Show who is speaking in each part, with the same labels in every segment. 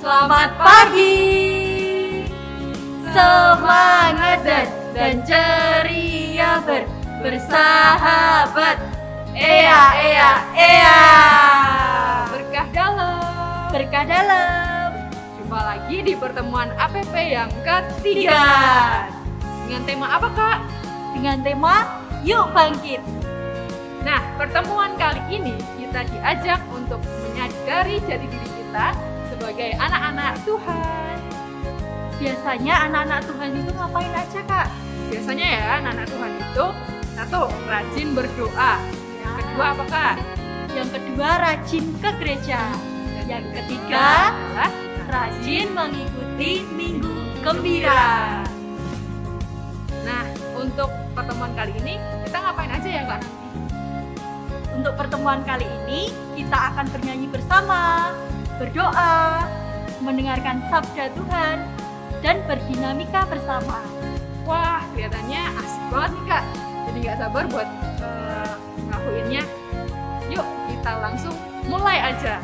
Speaker 1: Selamat pagi. Semangat dan ceria bersahabat. Ea, ea, ea.
Speaker 2: Berkah dalam.
Speaker 1: Berkah dalam.
Speaker 2: Jumpa lagi di pertemuan APP yang ketiga. Dengan tema apa, Kak?
Speaker 1: Dengan tema Yuk Bangkit.
Speaker 2: Nah, pertemuan kali ini kita diajak untuk menyadari jati diri kita sebagai anak-anak Tuhan.
Speaker 1: Biasanya anak-anak Tuhan itu ngapain aja, Kak?
Speaker 2: Biasanya ya, anak-anak Tuhan itu satu, rajin berdoa. Yang kedua apa, Kak?
Speaker 1: Yang kedua, rajin ke gereja.
Speaker 2: Dan
Speaker 1: Yang ketiga,
Speaker 2: adalah
Speaker 1: rajin mengikuti Minggu Gembira.
Speaker 2: Nah, untuk pertemuan kali ini kita ngapain aja ya, Kak?
Speaker 1: Untuk pertemuan kali ini kita akan bernyanyi bersama, berdoa, mendengarkan sabda Tuhan, dan berdinamika bersama.
Speaker 2: Wah, kelihatannya asik banget nih, Kak. Jadi gak sabar buat ngelakuinnya. Yuk, kita langsung mulai aja.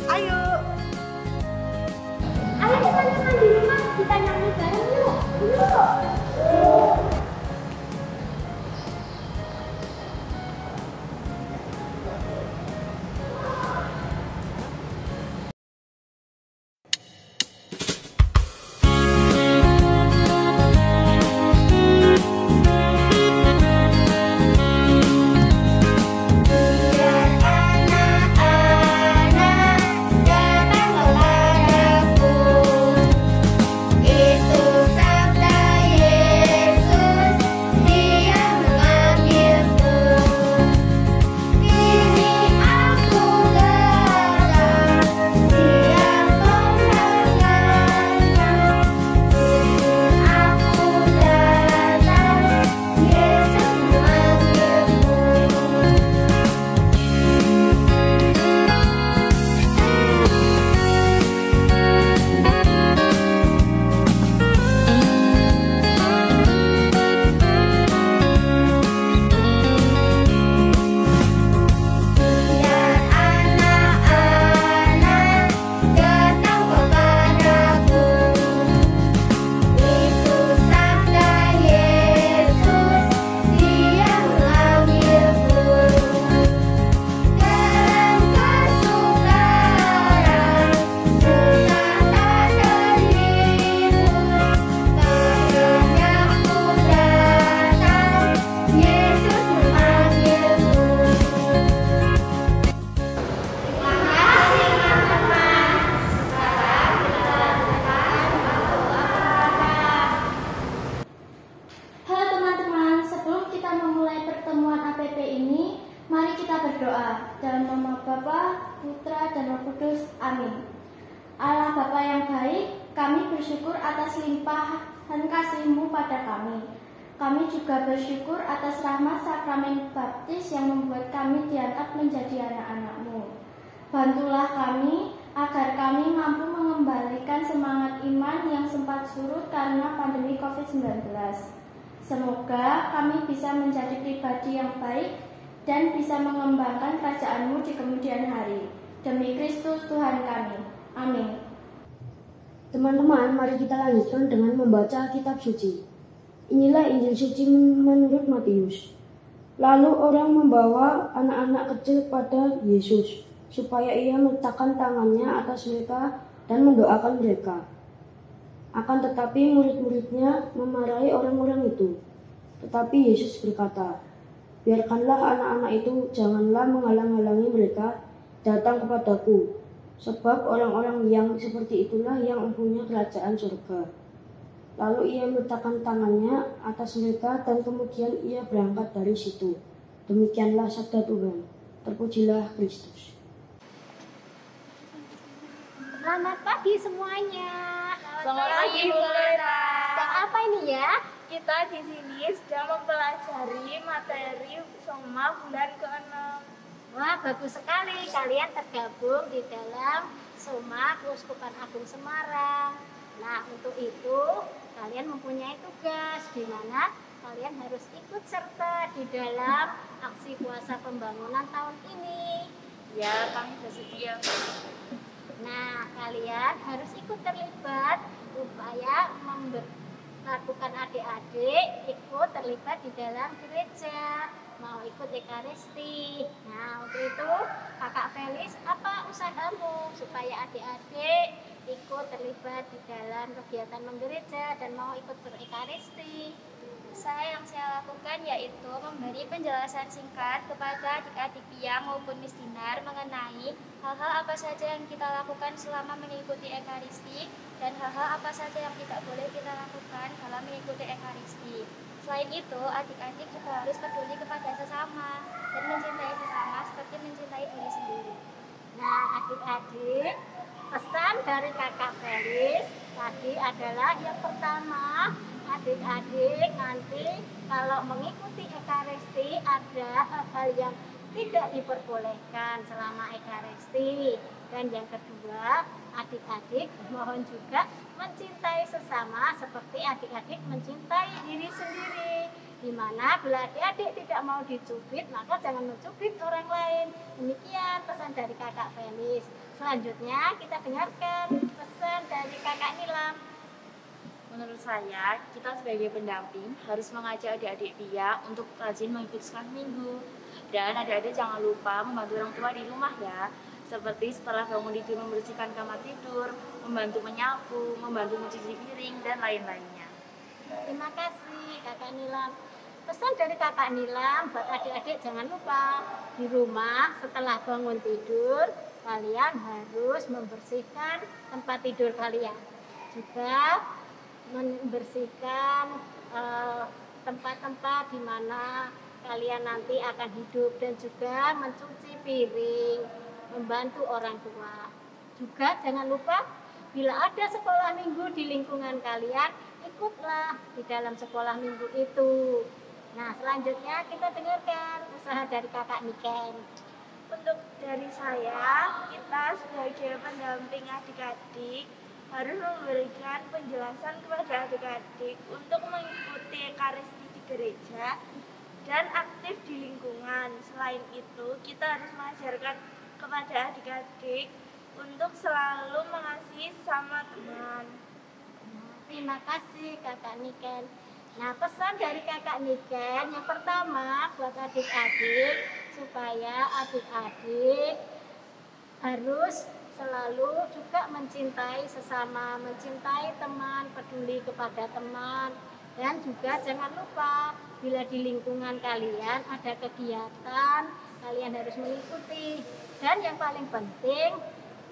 Speaker 1: Ayo.
Speaker 3: Ayo teman-teman di rumah kita nyanyi bareng yuk. Yuk. Mari kita berdoa dalam nama Bapa, Putra, dan Roh Kudus. Amin. Allah Bapa yang baik, kami bersyukur atas limpahan kasih-Mu pada kami. Kami juga bersyukur atas rahmat sakramen baptis yang membuat kami diangkat menjadi anak-anak-Mu. Bantulah kami agar kami mampu mengembalikan semangat iman yang sempat surut karena pandemi COVID-19. Semoga kami bisa menjadi pribadi yang baik dan bisa mengembangkan kerajaan-Mu di kemudian hari. Demi Kristus Tuhan kami. Amin.
Speaker 4: Teman-teman, mari kita lanjutkan dengan membaca kitab suci. Inilah Injil suci menurut Matius. Lalu orang membawa anak-anak kecil pada Yesus, supaya ia meletakkan tangannya atas mereka dan mendoakan mereka. Akan tetapi murid-muridnya memarahi orang-orang itu. Tetapi Yesus berkata, "Biarkanlah anak-anak itu, janganlah menghalang-halangi mereka datang kepadaku, sebab orang-orang yang seperti itulah yang mempunyai kerajaan surga." Lalu ia meletakkan tangannya atas mereka dan kemudian ia berangkat dari situ. Demikianlah sabda Tuhan. Terpujilah Kristus.
Speaker 3: Selamat pagi semuanya.
Speaker 2: Selamat pagi, Bu Lena.
Speaker 3: Sedang apa ini ya?
Speaker 5: Kita di sini sedang mempelajari materi Soma bulan ke-6.
Speaker 3: Wah, bagus sekali. Kalian tergabung di dalam Soma Keuskupan Agung Semarang. Nah, untuk itu kalian mempunyai tugas di mana kalian harus ikut serta di dalam aksi puasa pembangunan tahun ini.
Speaker 5: Ya, kami bersedia.
Speaker 6: Nah, kalian harus ikut terlibat supaya melakukan adik-adik ikut terlibat di dalam gereja, mau ikut Ekaristi. Nah, untuk itu Kakak Felis, apa usahamu supaya adik-adik ikut terlibat di dalam kegiatan menggereja dan mau ikut berekaristi?
Speaker 5: Usaha yang saya lakukan yaitu memberi penjelasan singkat kepada adik-adik Piang maupun Miss Dinar mengenai hal-hal apa saja yang kita lakukan selama mengikuti Ekaristi dan hal-hal apa saja yang tidak boleh kita lakukan dalam mengikuti Ekaristi. Selain itu, adik-adik juga harus peduli kepada sesama dan mencintai sesama seperti mencintai diri sendiri.
Speaker 6: Nah, adik-adik, pesan dari Kakak Felis tadi adalah yang pertama, adik-adik nanti kalau mengikuti Ekaristi ada hal-hal yang tidak diperbolehkan selama Ekaristi. Dan yang kedua, adik-adik mohon juga mencintai sesama seperti adik-adik mencintai diri sendiri. Dimana bila adik-adik tidak mau dicubit, maka jangan mencubit orang lain. Demikian pesan dari Kakak Felis. Selanjutnya kita dengarkan pesan dari Kakak Nilam.
Speaker 1: Menurut saya, kita sebagai pendamping harus mengajak adik-adik Pia untuk rajin mengikuti sekolah minggu. Dan adik-adik jangan lupa membantu orang tua di rumah ya. Seperti setelah bangun tidur membersihkan kamar tidur, membantu menyapu, membantu mencuci piring, dan lain-lainnya.
Speaker 6: Terima kasih Kakak Nilam. Pesan dari Kakak Nilam buat adik-adik jangan lupa di rumah setelah bangun tidur kalian harus membersihkan tempat tidur kalian. Juga membersihkan tempat-tempat di mana kalian nanti akan hidup dan juga mencuci piring, membantu orang tua. Juga jangan lupa bila ada sekolah minggu di lingkungan kalian, ikutlah di dalam sekolah minggu itu. Nah, selanjutnya kita dengarkan usaha dari Kakak Niken.
Speaker 5: Untuk dari saya, kita sebagai pendamping adik-adik harus memberikan penjelasan kepada adik-adik untuk mengikuti Ekaristi di gereja dan aktif di lingkungan. Selain itu, kita harus mengajarkan kepada adik-adik untuk selalu mengasihi sama teman.
Speaker 6: Terima kasih Kakak Niken. Nah, pesan dari Kakak Niken yang pertama buat adik-adik supaya adik-adik harus selalu juga mencintai sesama, mencintai teman, peduli kepada teman. Dan juga jangan lupa bila di lingkungan kalian ada kegiatan, kalian harus mengikuti. Dan yang paling penting,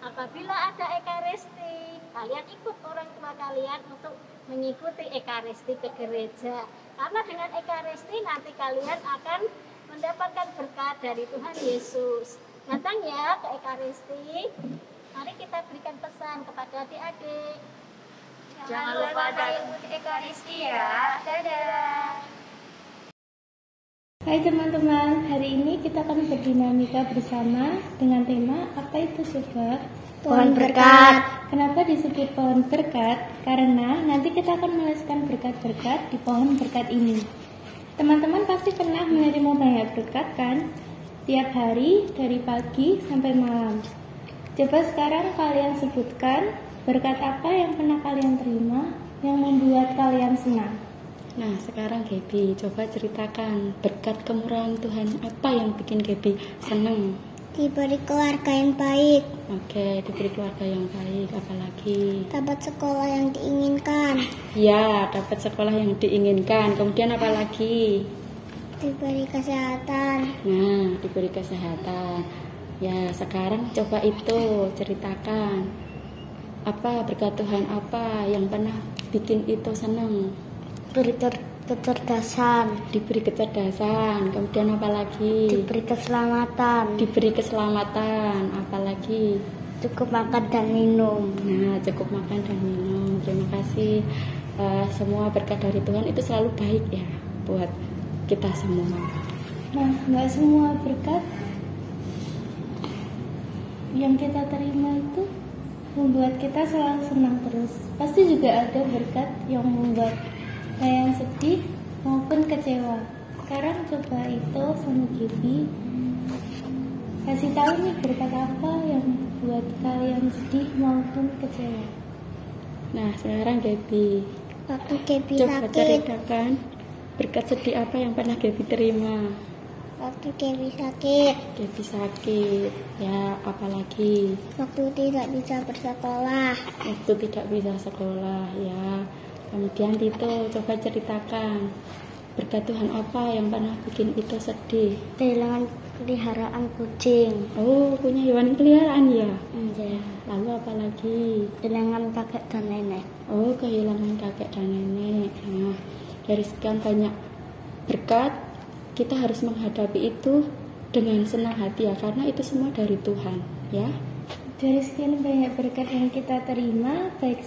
Speaker 6: apabila ada Ekaristi, kalian ikut orang tua kalian untuk mengikuti Ekaristi ke gereja. Karena dengan Ekaristi nanti kalian akan mendapatkan berkat dari Tuhan Yesus. Datang ya ke Ekaristi. Mari kita berikan pesan kepada adik-adik.
Speaker 5: Jangan lupa ikuti Ekaristi ya. Dadah.
Speaker 3: Hai teman-teman, hari ini kita akan berdinamika bersama dengan tema apa itu surga?
Speaker 4: Pohon berkat.
Speaker 3: Kenapa disebut pohon berkat? Karena nanti kita akan menuliskan berkat-berkat di pohon berkat ini. Teman-teman pasti pernah menerima banyak berkat kan? Tiap hari dari pagi sampai malam. Coba sekarang kalian sebutkan berkat apa yang pernah kalian terima yang membuat kalian senang.
Speaker 7: Nah, sekarang Gaby, coba ceritakan berkat kemurahan Tuhan apa yang bikin Gaby senang?
Speaker 8: Diberi keluarga yang baik.
Speaker 7: Oke, diberi keluarga yang baik, apalagi?
Speaker 8: Dapat sekolah yang diinginkan.
Speaker 7: Ya, dapat sekolah yang diinginkan. Kemudian apalagi?
Speaker 8: Diberi kesehatan.
Speaker 7: Nah, diberi kesehatan. Ya, sekarang coba itu ceritakan. Apa berkat Tuhan apa yang pernah bikin itu senang?
Speaker 8: Diberi kecerdasan.
Speaker 7: Diberi kecerdasan. Kemudian apalagi?
Speaker 8: Diberi keselamatan.
Speaker 7: Diberi keselamatan. Apalagi?
Speaker 8: Cukup makan dan minum.
Speaker 7: Nah, cukup makan dan minum. Terima kasih. Semua berkat dari Tuhan itu selalu baik ya buat kita semua.
Speaker 3: Nah, nggak semua berkat yang kita terima itu membuat kita selalu senang terus. Pasti juga ada berkat yang membuat yang sedih maupun kecewa. Sekarang coba itu sama Gaby Kasih tahu nih berkat apa yang buat kalian sedih maupun kecewa.
Speaker 7: Nah, sekarang Gaby.
Speaker 8: Waktu Gaby
Speaker 7: Coba
Speaker 8: sakit.
Speaker 7: ceritakan berkat sedih apa yang pernah Gaby terima.
Speaker 8: Waktu Gaby sakit.
Speaker 7: Gaby sakit. Ya, apalagi
Speaker 8: Waktu tidak bisa bersekolah.
Speaker 7: waktu tidak bisa sekolah, ya. Kemudian Tito, coba ceritakan berkat Tuhan apa yang pernah bikin itu sedih.
Speaker 8: Kehilangan peliharaan kucing.
Speaker 7: Oh, punya hewan peliharaan ya?
Speaker 8: Iya.
Speaker 7: Lalu apalagi?
Speaker 8: Kehilangan kakek dan nenek.
Speaker 7: Oh, kehilangan kakek dan nenek. Nah, dari sekian banyak berkat, kita harus menghadapi itu dengan senang hati ya, karena itu semua dari Tuhan, ya.
Speaker 3: Dari sekian banyak berkat yang kita terima, baik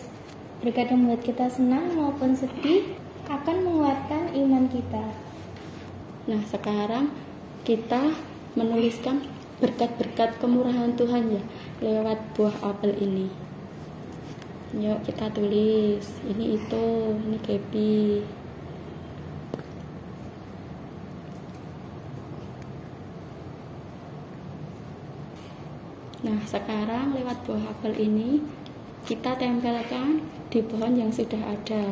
Speaker 3: berkat yang membuat kita senang maupun sedih, akan menguatkan iman kita.
Speaker 7: Nah, sekarang kita menuliskan berkat-berkat kemurahan Tuhan ya lewat buah apel ini. Yuk kita tulis. Ini Gaby. Nah, sekarang lewat buah apel ini kita tempelkan di pohon yang sudah ada.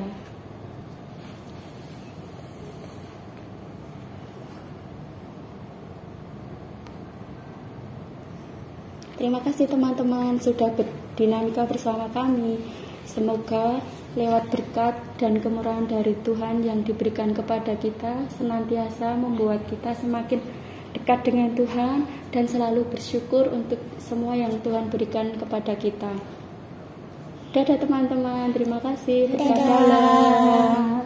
Speaker 7: Terima kasih teman-teman sudah berdinamika bersama kami. Semoga lewat berkat dan kemurahan dari Tuhan yang diberikan kepada kita senantiasa membuat kita semakin dekat dengan Tuhan dan selalu bersyukur untuk semua yang Tuhan berikan kepada kita. Dadah teman-teman, terima kasih. Dadah.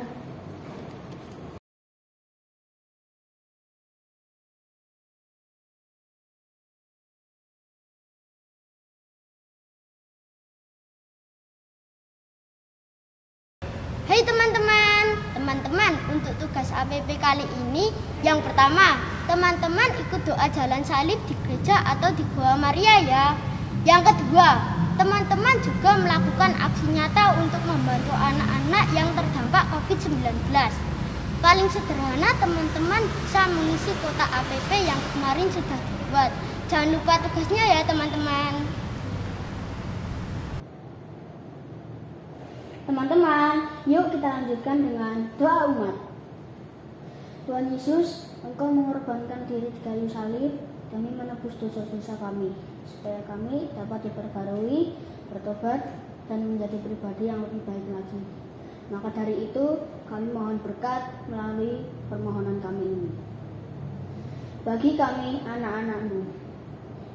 Speaker 8: Hai teman-teman, untuk tugas APP kali ini, yang pertama, teman-teman ikut doa jalan salib di gereja atau di Gua Maria ya. Yang kedua, teman-teman juga melakukan aksi nyata untuk membantu anak-anak yang terdampak COVID-19. Paling sederhana, teman-teman bisa mengisi kotak APP yang kemarin sudah dibuat. Jangan lupa tugasnya ya teman-teman.
Speaker 4: Teman-teman, yuk kita lanjutkan dengan doa umat. Tuhan Yesus, Engkau mengorbankan diri di kayu salib demi menebus dosa-dosa kami, supaya kami dapat diperbarui, bertobat, dan menjadi pribadi yang lebih baik lagi. Maka dari itu, kami mohon berkat melalui permohonan kami ini. Bagi kami, anak-anak-Mu,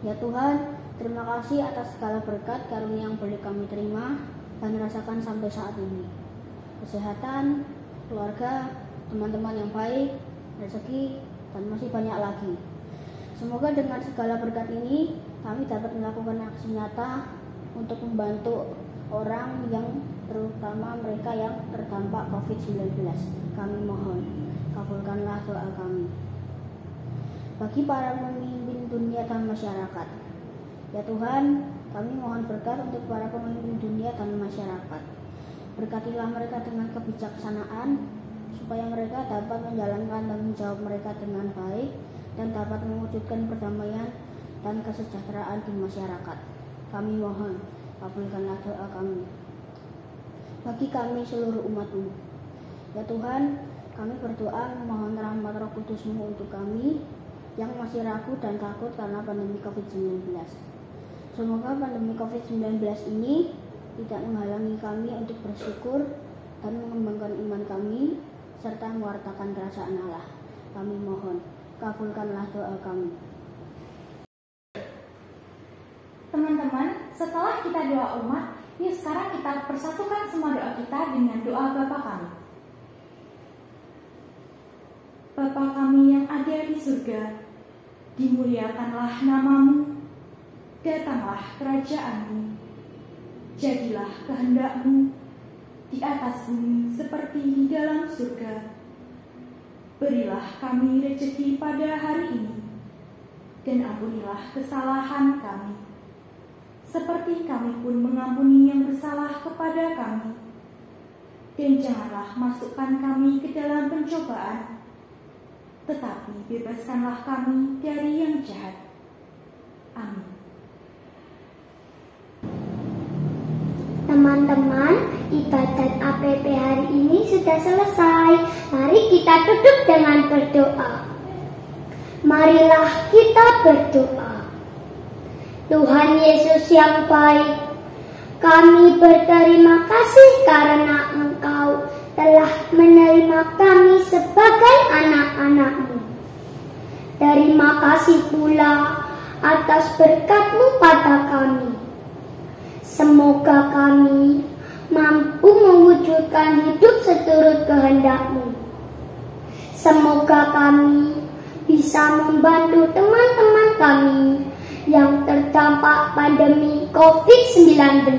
Speaker 4: ya Tuhan, terima kasih atas segala berkat karunia yang boleh kami terima dan rasakan sampai saat ini. Kesehatan, keluarga, teman-teman yang baik, rezeki, dan masih banyak lagi. Semoga dengan segala berkat ini kami dapat melakukan aksi nyata untuk membantu orang yang terutama mereka yang terdampak COVID-19. Kami mohon, kabulkanlah doa kami. Bagi para pemimpin dunia dan masyarakat, ya Tuhan, kami mohon berkat untuk para pemimpin dunia dan masyarakat. Berkatilah mereka dengan kebijaksanaan, supaya mereka dapat menjalankan tanggung jawab mereka dengan baik dan dapat mewujudkan perdamaian dan kesejahteraan di masyarakat. Kami mohon, kabulkanlah doa kami. Bagi kami seluruh umat-Mu, ya Tuhan, kami berdoa memohon rahmat Roh Kudus-Mu untuk kami yang masih ragu dan takut karena pandemi COVID-19. Semoga pandemi COVID-19 ini tidak menghalangi kami untuk bersyukur dan mengembangkan iman kami serta mewartakan kerajaan Allah. Kami mohon, kabulkanlah doa kami.
Speaker 9: Teman-teman, setelah kita doa umat, yuk sekarang kita persatukan semua doa kita dengan doa Bapa kami. Bapa kami yang ada di surga, dimuliakanlah nama-Mu. Datanglah kerajaan-Mu, jadilah kehendak-Mu di atas bumi seperti di dalam surga. Berilah kami rezeki pada hari ini, dan ampunilah kesalahan kami, seperti kami pun mengampuni yang bersalah kepada kami. Dan janganlah masukkan kami ke dalam pencobaan, tetapi bebaskanlah kami dari yang jahat.
Speaker 10: Ibadat APP hari ini sudah selesai. Mari kita duduk dengan berdoa. Marilah kita berdoa. Tuhan Yesus yang baik, kami berterima kasih karena Engkau telah menerima kami sebagai anak-anak-Mu. Terima kasih pula atas berkat-Mu pada kami. Semoga kami mampu mewujudkan hidup seturut kehendak-Mu. Semoga kami bisa membantu teman-teman kami yang terdampak pandemi COVID-19.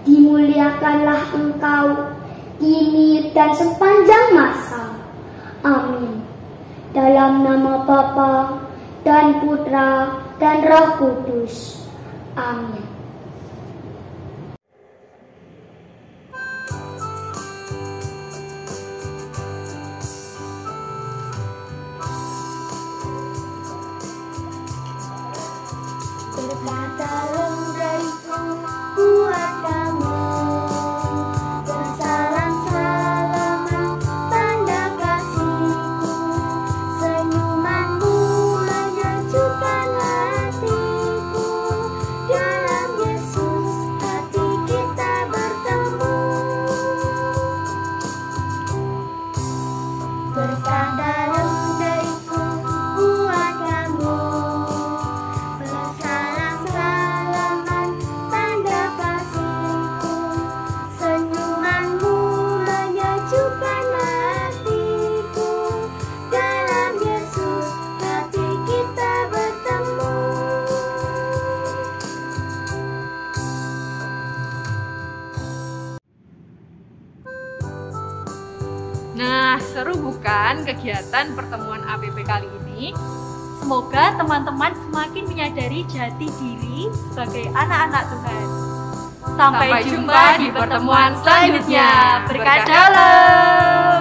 Speaker 10: Dimuliakanlah Engkau kini dan sepanjang masa. Amin. Dalam nama Bapa dan Putra dan Roh Kudus. Amin.
Speaker 3: Berkata lembaiku buat kamu, bersalam salaman tanda kasihku, senyumanmu menyejukkan hatiku. Dalam Yesus hati kita bertemu. Berkata lembaiku buat kamu,
Speaker 2: Nah, seru bukan kegiatan pertemuan APP kali ini?
Speaker 1: Semoga teman-teman semakin menyadari jati diri sebagai anak-anak Tuhan. Sampai jumpa di pertemuan selanjutnya. Berkat dalam.